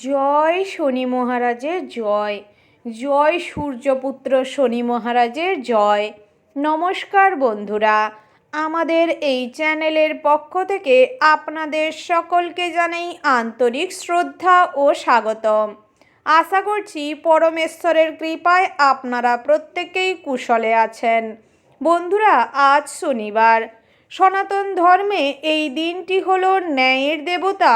জয় শনি মহারাজের জয়। জয় সূর্যপুত্র শনি মহারাজের জয়। নমস্কার বন্ধুরা, আমাদের এই চ্যানেলের পক্ষ থেকে আপনাদের সকলকে জানাই আন্তরিক শ্রদ্ধা ও স্বাগতম। আশা করছি পরমেশ্বরের কৃপায় আপনারা প্রত্যেকেই কুশলে আছেন। বন্ধুরা, আজ শনিবার। সনাতন ধর্মে এই দিনটি হলো ন্যায়ের দেবতা,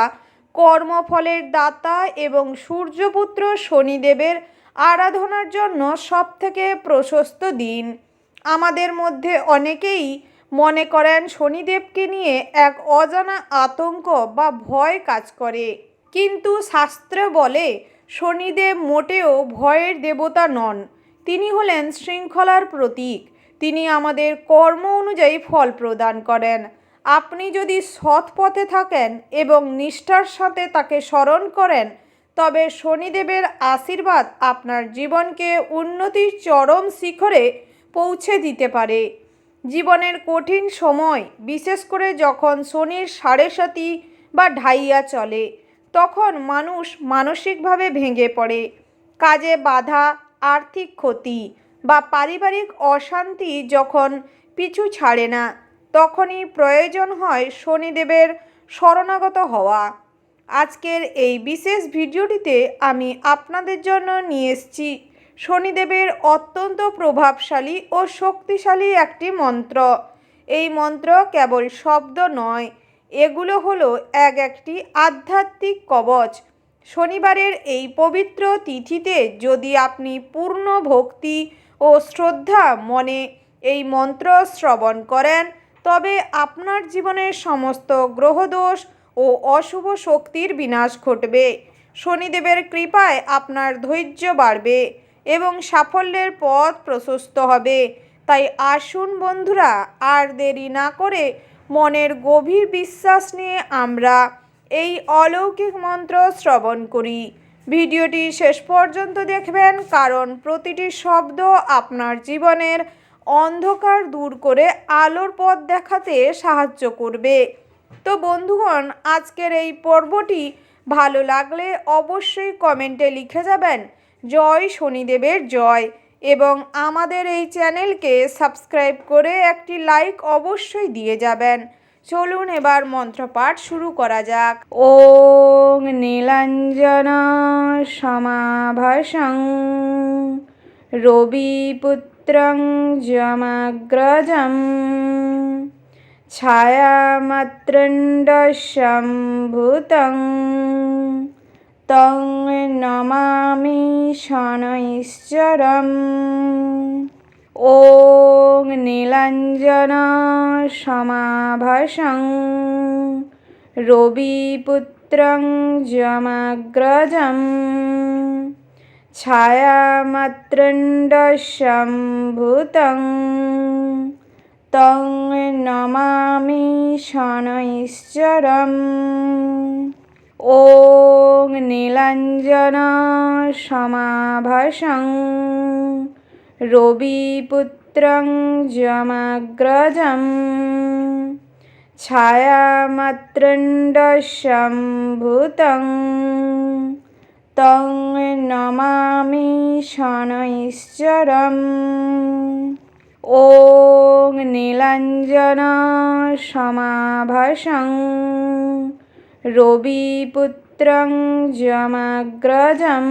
কর্মফলের দাতা এবং সূর্যপুত্র শনিদেবের আরাধনার জন্য সবথেকে প্রশস্ত দিন। আমাদের মধ্যে অনেকেই মনে করেন শনিদেবকে নিয়ে এক অজানা আতঙ্ক বা ভয় কাজ করে, কিন্তু শাস্ত্র বলে শনিদেব মোটেও ভয়ের দেবতা নন। তিনি হলেন শৃঙ্খলার প্রতীক। তিনি আমাদের কর্ম অনুযায়ী ফল প্রদান করেন। আপনি যদি সৎ পথে থাকেন এবং নিষ্ঠার সাথে তাকে স্মরণ করেন, তবে শনিদেবের আশীর্বাদ আপনার জীবনকে উন্নতির চরম শিখরে পৌঁছে দিতে পারে। জীবনের কঠিন সময়, বিশেষ করে যখন শনির সাড়ে সাতি বা ঢাইয়া চলে, তখন মানুষ মানসিকভাবে ভেঙে পড়ে। কাজে বাধা, আর্থিক ক্ষতি বা পারিবারিক অশান্তি যখন পিছু ছাড়ে না, তখনই প্রয়োজন হয় শনিদেবের শরণাগত হওয়া। আজকের এই বিশেষ ভিডিওটিতে আমি আপনাদের জন্য নিয়ে এসেছি শনিদেবের অত্যন্ত প্রভাবশালী ও শক্তিশালী একটি মন্ত্র। এই মন্ত্র কেবল শব্দ নয়, এগুলো হলো একটি আধ্যাত্মিক কবচ। শনিবারের এই পবিত্র তিথিতে যদি আপনি পূর্ণ ভক্তি ও শ্রদ্ধা মনে এই মন্ত্র শ্রবণ করেন, তবে আপনার জীবনের সমস্ত গ্রহদোষ ও অশুভ শক্তির বিনাশ ঘটবে। শনিদেবের কৃপায় আপনার ধৈর্য বাড়বে এবং সাফল্যের পথ প্রশস্ত হবে। তাই আসুন বন্ধুরা, আর দেরি না করে মনের গভীর বিশ্বাস নিয়ে আমরা এই অলৌকিক মন্ত্র শ্রবণ করি। ভিডিওটি শেষ পর্যন্ত দেখবেন, কারণ প্রতিটি শব্দ আপনার জীবনের অন্ধকার দূর করে আলোর পথ দেখাতে সাহায্য করবে। তো বন্ধুগণ, আজকের এই পর্বটি ভালো লাগলে অবশ্যই কমেন্টে লিখে যাবেন জয় শনিদেবের জয়, এবং আমাদের এই চ্যানেলকে সাবস্ক্রাইব করে একটি লাইক অবশ্যই দিয়ে যাবেন। চলুন এবার মন্ত্রপাঠ শুরু করা যাক। ওং নীলাঞ্জন সমাভাসং রবিপুত্রং যমাগ্রজম ছায়ামাত্রণ্ডশম্ভুতং তং নমামি শনৈশ্চরম। ওং নীলাঞ্জন সমাভাসং রবিপুত্রং যমাগ্রজম ছায়ামাত্রণ্ডশম্ভুতং তং নমামি শনৈশ্চরম। ওং নীলাঞ্জন সমাভাসং রবিপুত্রং যমাগ্রজম ছায়ামাত্রণ্ডশম্ভুতং তং নমামি শনৈশ্চরম। ওং নীলাঞ্জন সমাভাসং রবিপুত্রং যমাগ্রজম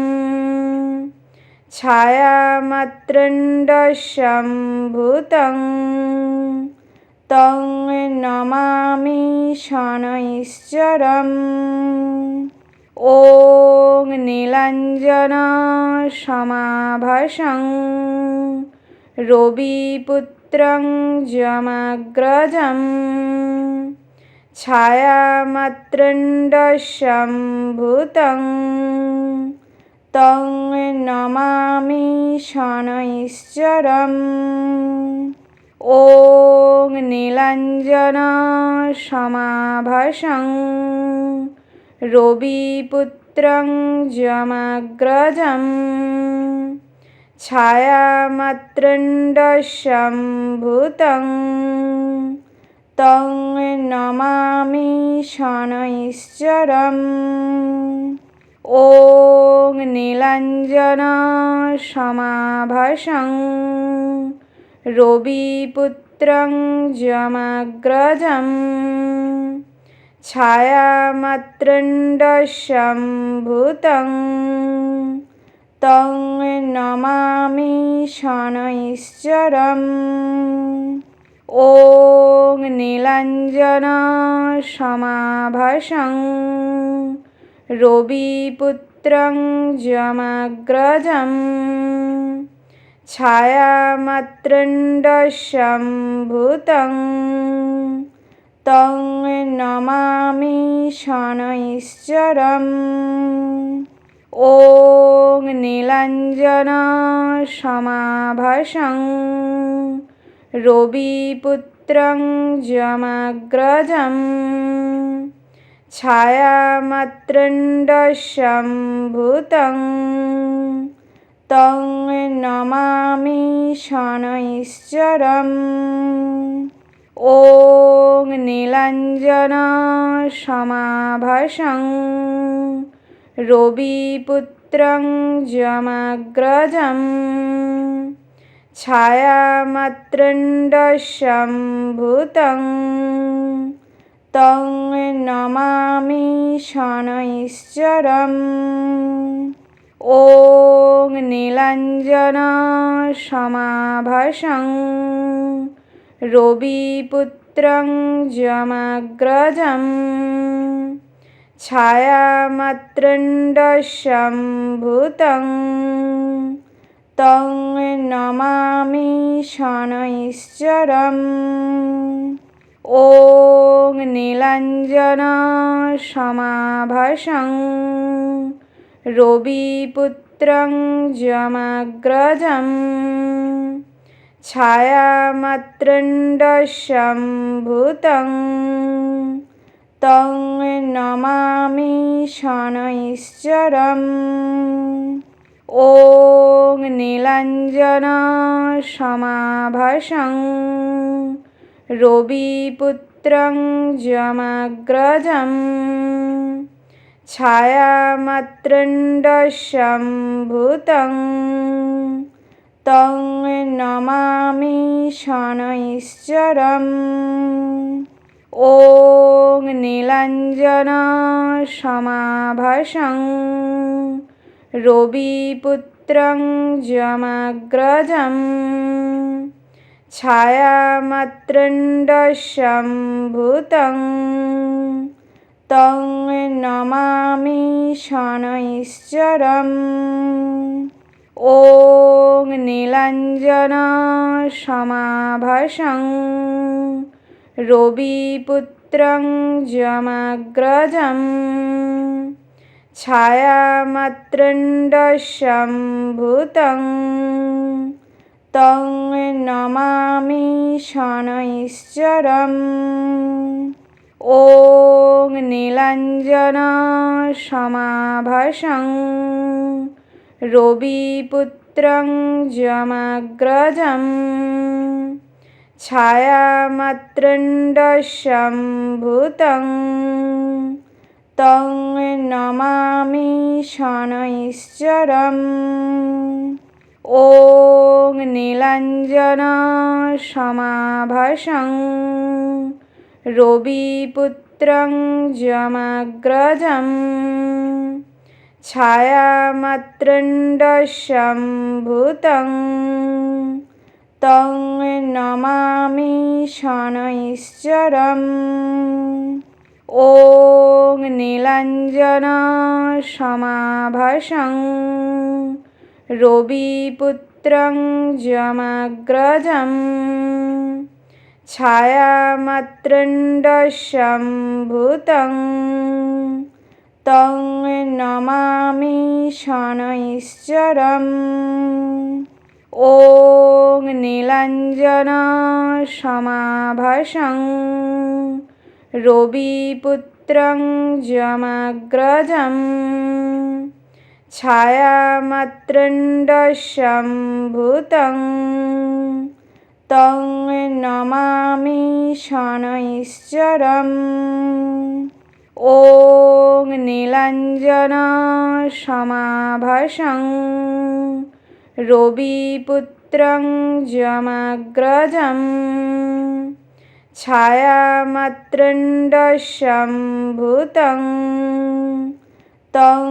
ছায়ামাত্রণ্ডশম্ভুতং তং নমামি শনৈশ্চরম। ওং নীলাঞ্জন সমাভাসং রবিপুত্রং যমাগ্রজম ছায়ামাত্রণ্ডশম্ভুতং তং নমামি শনৈশ্চরম। ওং নীলাঞ্জন সমাভাসং রবিপুত্রং যমাগ্রজম ছায়ামাত্রণ্ডশম্ভুতং তং নমামি শনৈশ্চরম। ॐ नीलाञ्जनसमाभासं रविपुत्रं जमग्रजं छायामात्रण्डशं भूतं तं नमामि शनैश्चरम्। ॐ नीलाञ्जनसमाभासं रविपुत्रं जमग्रजं छायामात्रण्डशं भूतं तं नमामि शनैश्चरम्। ॐ नीलाञ्जनसमाभासं रविपुत्रं जमग्रजं छायामात्रण्डशं भूतं तं नमामि शनैश्चरम्। ॐ नीलाञ्जनसमाभासं रविपुत्रं जमग्रजं छायामात्रण्डशं भूतं तं नमामि शनैश्चरम्। ॐ नीलाञ्जनसमाभासं रविपुत्रं जमग्रजं छायामात्रण्डशं भूतं तं नमामि शनैश्चरम्। ॐ नीलाञ्जनसमाभासं रविपुत्रं जमग्रजं छायामात्रण्डशं भूतं तं नमामि शनैश्चरम्। ॐ नीलाञ्जनसमाभासं रविपुत्रं जमग्रजं छायामात्रण्डशं भूतं तं नमामि शनैश्चरम्। ॐ नीलाञ्जनसमाभासं रविपुत्रं जमग्रजं छायामात्रण्डशं भूतं तं नमामि शनैश्चरम्। ॐ नीलाञ्जनसमाभासं रविपुत्रं जमग्रजं छायामात्रण्डशं भूतं तं नमामि शनैश्चरम्। ॐ नीलाञ्जनसमाभासं रविपुत्रं जमग्रजं छायामात्रण्डशं भूतं तं नमामि शनैश्चरम्। ॐ नीलाञ्जनसमाभासं रविपुत्रं जमग्रजं छायामात्रण्डशं भूतं तं नमामि शनैश्चरम्। ॐ नीलाञ्जनसमाभासं रविपुत्रं जमग्रजं छायामात्रण्डशं भूतं तं नमामि शनैश्चरम्। ॐ नीलाञ्जनसमाभासं रविपुत्रं जमग्रजं छायामात्रण्डशं भूतं तं नमामि शनैश्चरम्। ॐ नीलाञ्जनसमाभासं रविपुत्रं जमग्रजं छायामात्रण्डं भूतं तं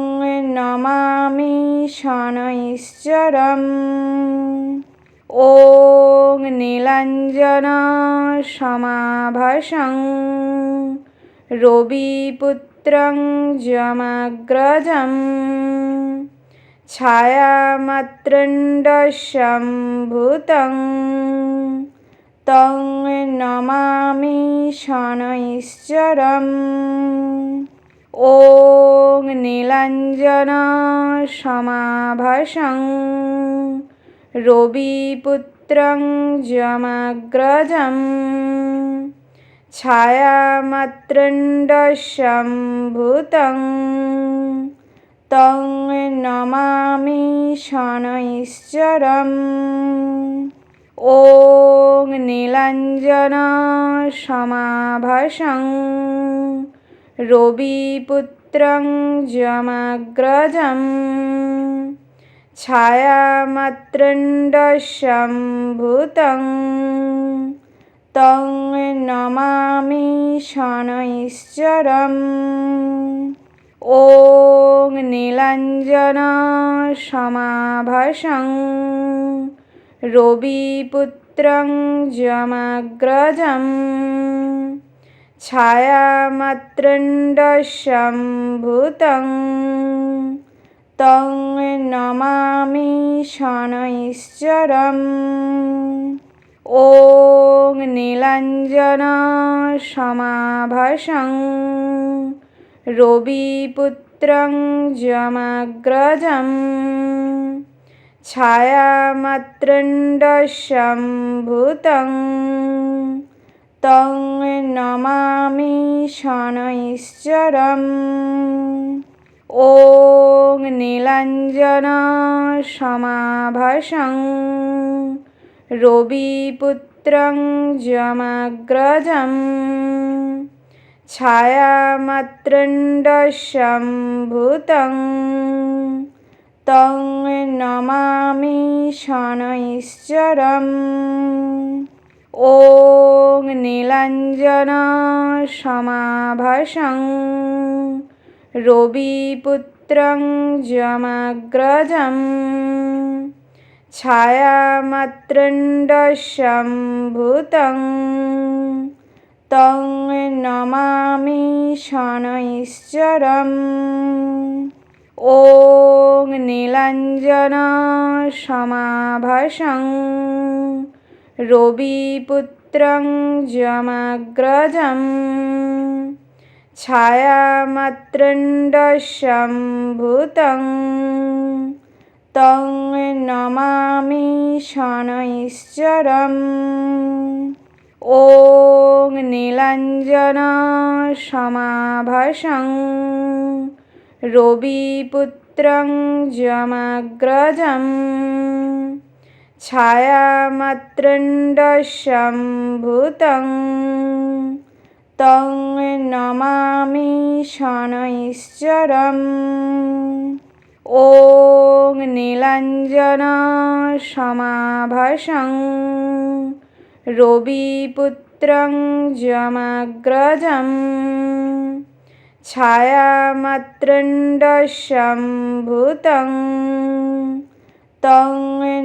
नमामि शनैश्चरम्। ॐ नीलाञ्जनसमाभासं रविपुत्रं जमग्रजं छायामात्रण्डं भूतं तं नमामि शनैश्चरम्। ॐ नीलाञ्जनसमाभासं रविपुत्रं जमग्रजं छायामात्रण्डं भूतं तं नमामि शनैश्चरम्। ॐ नीलाञ्जनसमाभासं रविपुत्रं जमग्रजं छायामात्रण्डं भूतं तं नमामि शनैश्चरम्। ॐ नीलाञ्जनसमाभासं रविपुत्रं जमग्रजं छायामात्रण्डं भूतं तं नमामि शनैश्चरम्। ॐ नीलाञ्जनसमाभासं रविपुत्रं जमग्रजं छायामात्रण्डं भूतं तं नमामि शनैश्चरम्। ॐ नीलाञ्जनसमाभासं रविपुत्रं जमग्रजं छायामात्रण्डं भूतं तं नमामि शनैश्चरम्। ॐ नीलाञ्जनसमाभासं रविपुत्रं जमग्रजं छायामात्रण्डं भूतं तं नमामि शनैश्चरम्। ॐ नीलाञ्जनसमाभासं रविपुत्रं जमग्रजं छायामात्रण्डं भूतं तं नमामि शनैश्चरम्। ॐ नीलाञ्जनसमाभासं रविपुत्रं जमग्रजं छायामात्रण्डं भूतं तं नमामि शनैश्चरम्। ॐ नीलाञ्जनसमाभासं रविपुत्रं जमग्रजं छायामात्रण्डं भूतं तं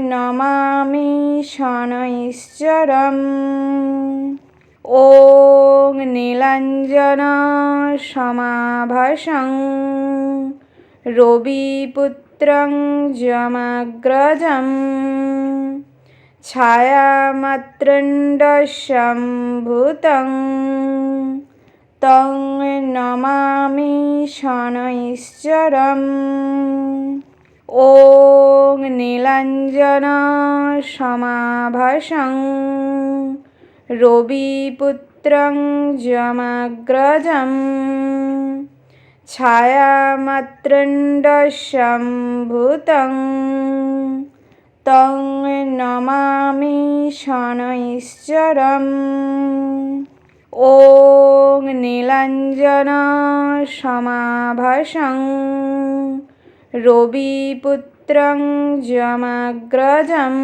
नमामि शनैश्चरम्। ॐ नीलाञ्जनसमाभासं रविपुत्रं जमग्रजं छायामात्रण्डं भूतं तं नमामि शनैश्चरम्। ॐ नीलाञ्जनसमाभासं रविपुत्रं जमग्रजं छायामात्रण्डं भूतं तं नमामि शनैश्चरम्। ॐ नीलाञ्जनसमाभासं रविपुत्रं जमग्रजं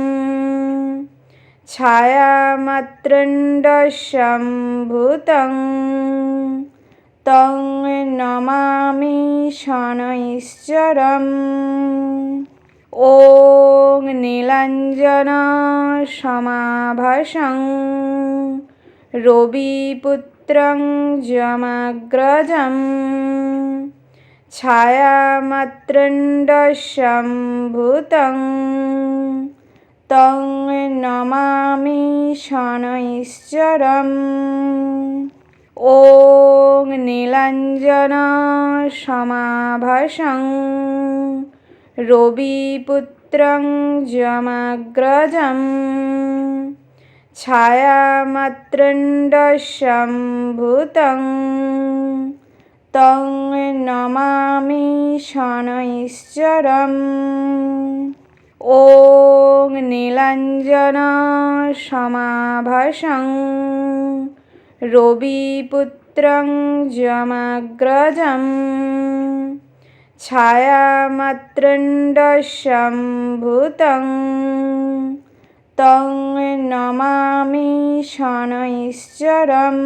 छायामात्रण्डसम्भूतं तं नमामि शनैश्चरम्। ॐ नीलाञ्जनसमाभासं रविपुत्रं जमग्रजं छायामात्रण्डसम्भूतं तं नमामि शनैश्चरम्। ॐ नीलाञ्जनसमाभासं रविपुत्रं जमग्रजं छायामात्रण्डसम्भूतं तं नमामि शनैश्चरम्। ॐ नीलाञ्जनसमाभासं रविपुत्रं जमग्रजं छायामात्रण्डसम्भूतं तं नमामि शनैश्चरम्।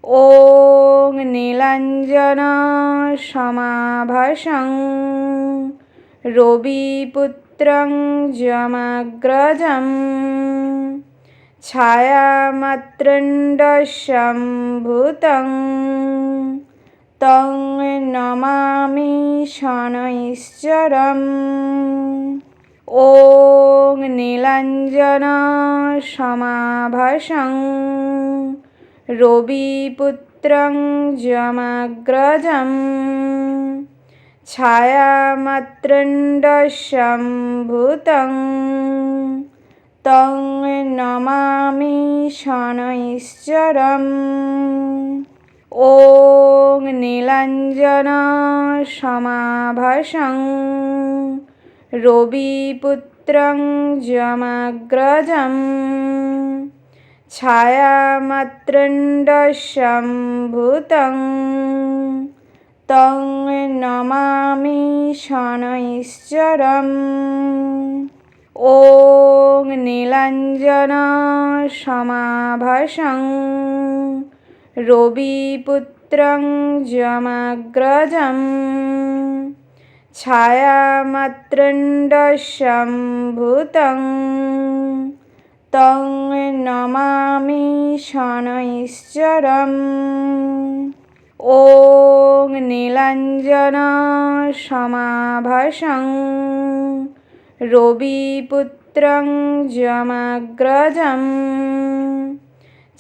ॐ नीलाञ्जनसमाभासं रविपुत्रं जमग्रजं छायामात्रण्डसम्भूतं तं नमामि शनैश्चरम्। ॐ नीलाञ्जनसमाभासं रविपुत्रं जमग्रजं छायामात्रण्डसम्भूतं तं नमामि शनैश्चरम्। ॐ नीलाञ्जनसमाभासं रविपुत्रं जमग्रजं छायामात्रण्डसम्भूतं तं नमामि शनैश्चरम्। ॐ नीलाञ्जनसमाभासं रविपुत्रं जमग्रजं छायामात्रण्डसम्भूतं तं नमामि शनैश्चरम्। ॐ नीलाञ्जनसमाभासं रविपुत्रं जमग्रजं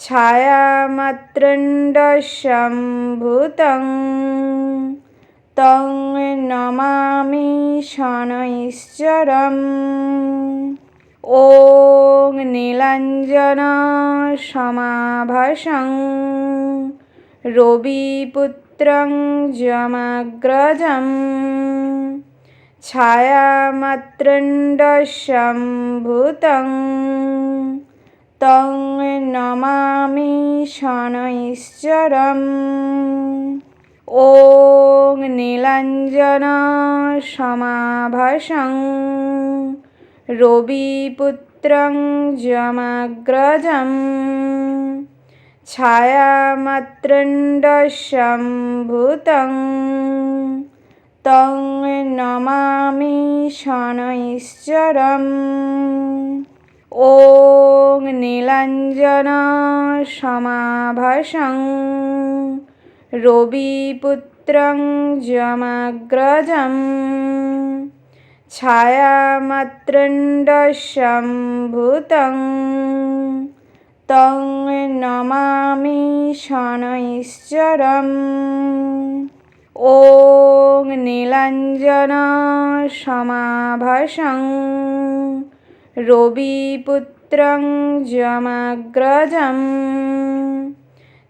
छायामात्रण्डसम्भूतं तं नमामि शनैश्चरम्। ॐ नीलाञ्जनसमाभासं रविपुत्रं जमग्रजं छायामात्रण्डसम्भूतं तं नमामि शनैश्चरम्। ॐ नीलाञ्जनसमाभासं रविपुत्रं जमग्रजं छायामात्रण्डसम्भूतं तं नमामि शनैश्चरम्। ॐ नीलाञ्जनसमाभासं रविपुत्रं जमग्रजं छायामात्रण्डसम्भूतं तं नमामि शनैश्चरम्। ॐ नीलाञ्जनसमाभासं रविपुत्रं जमग्रजं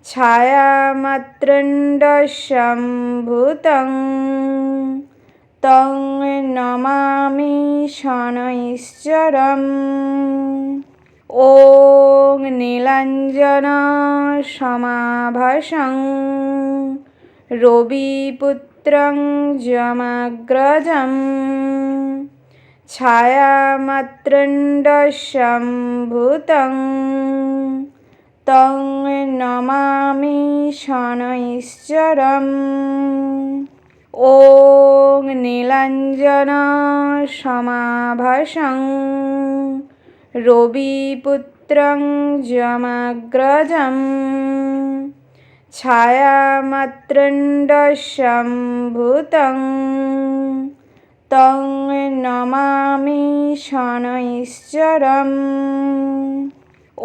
छायामात्रण्डसम्भूतं तं नमामि शनैश्चरम्। ॐ नीलाञ्जनसमाभासं रविपुत्रं यमग्रजं छायामात्रण्डसम्भूतं तं नमामि शनैश्चरम्। ॐ नीलाञ्जनसमाभासं रविपुत्रं यमग्रजं छायामात्रण्डसम्भूतं तं नमामि शनैश्चरम्। ॐ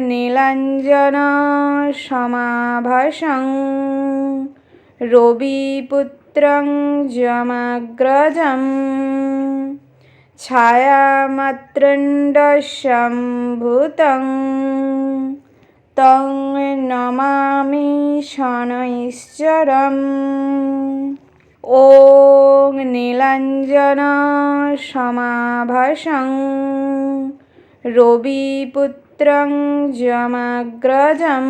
नीलाञ्जनसमाभासं रविपुत्रं यमग्रजं छायामात्रण्डसम्भूतं तं नमामि शनैश्चरम्। ॐ नीलाञ्जनसमाभासं रविपुत्रं यमग्रजं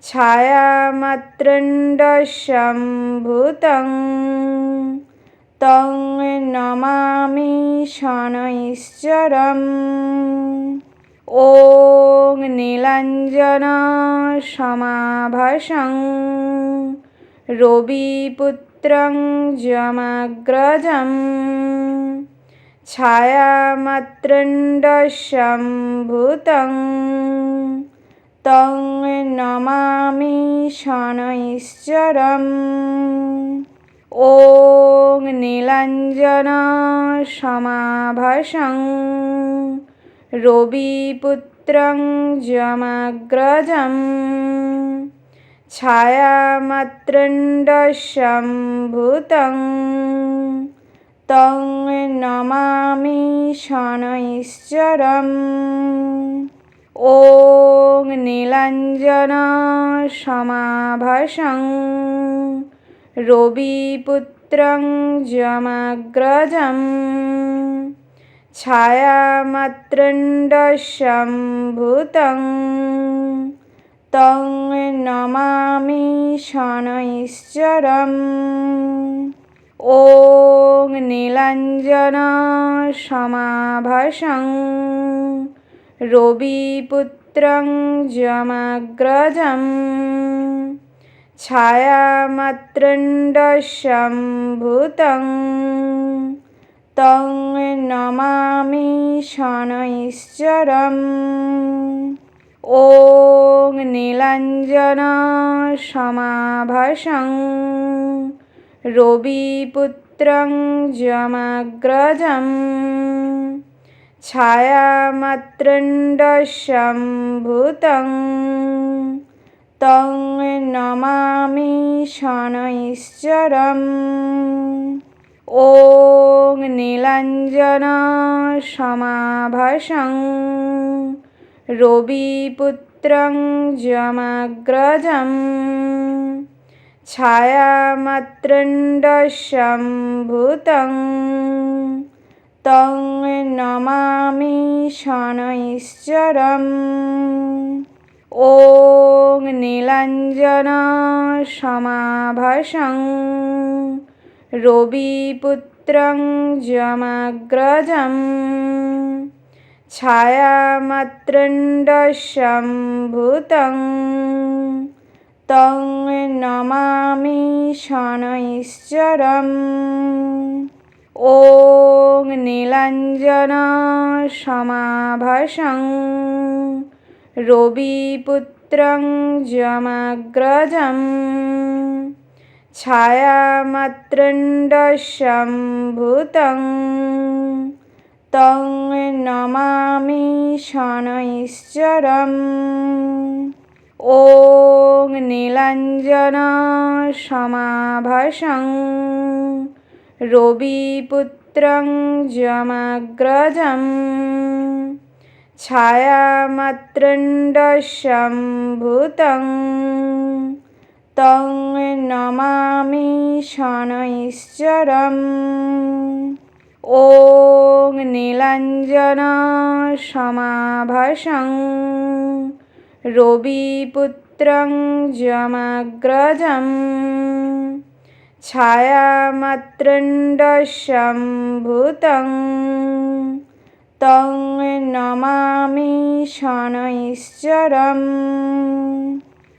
छायामात्रण्डसम्भूतं तं नमामि शनैश्चरम्। ॐ नीलाञ्जनसमाभासं रविपुत्रं यमग्रजं छायामात्रण्डसम्भूतं तं नमामि शनैश्चरम्। ॐ नीलाञ्जनसमाभासं रविपुत्रं यमग्रजं छायामात्रण्डसम्भूतं तं नमामि शनैश्चरम्। ॐ नीलाञ्जनसमाभासं रविपुत्रं यमग्रजं छायामात्रण्डसम्भूतं तं नमामि शनैश्चरम्। ॐ नीलाञ्जनसमाभासं रविपुत्रं यमग्रजं छायामात्रण्डसम्भूतं तं नमामि शनैश्चरम्। ॐ नीलाञ्जनसमाभासं रविपुत्रं यमग्रजं छायामात्रण्डसम्भूतं तं नमामि शनैश्चरम्। ॐ नीलाञ्जनसमाभासं रविपुत्रं यमग्रजं छायामात्रण्डसम्भूतं तं नमामि शनैश्चरम्। ॐ नीलाञ्जनसमाभासं रविपुत्रं यमग्रजं छायामात्रण्डसम्भूतं तं नमामि शनैश्चरम्। ॐ नीलाञ्जनसमाभासं रविपुत्रं यमग्रजं छायामात्रण्डसम्भूतं तं नमामि शनैश्चरम्। ॐ नीलाञ्जनसमाभासं रविपुत्रं यमग्रजं छायामात्रण्डसम्भूतं तं नमामि शनैश्चरम्। ॐ नीलाञ्जनसमाभासं रविपुत्रं जमग्रजं छायामार्तण्डसम्भूतं तं नमामि शनैश्चरम्।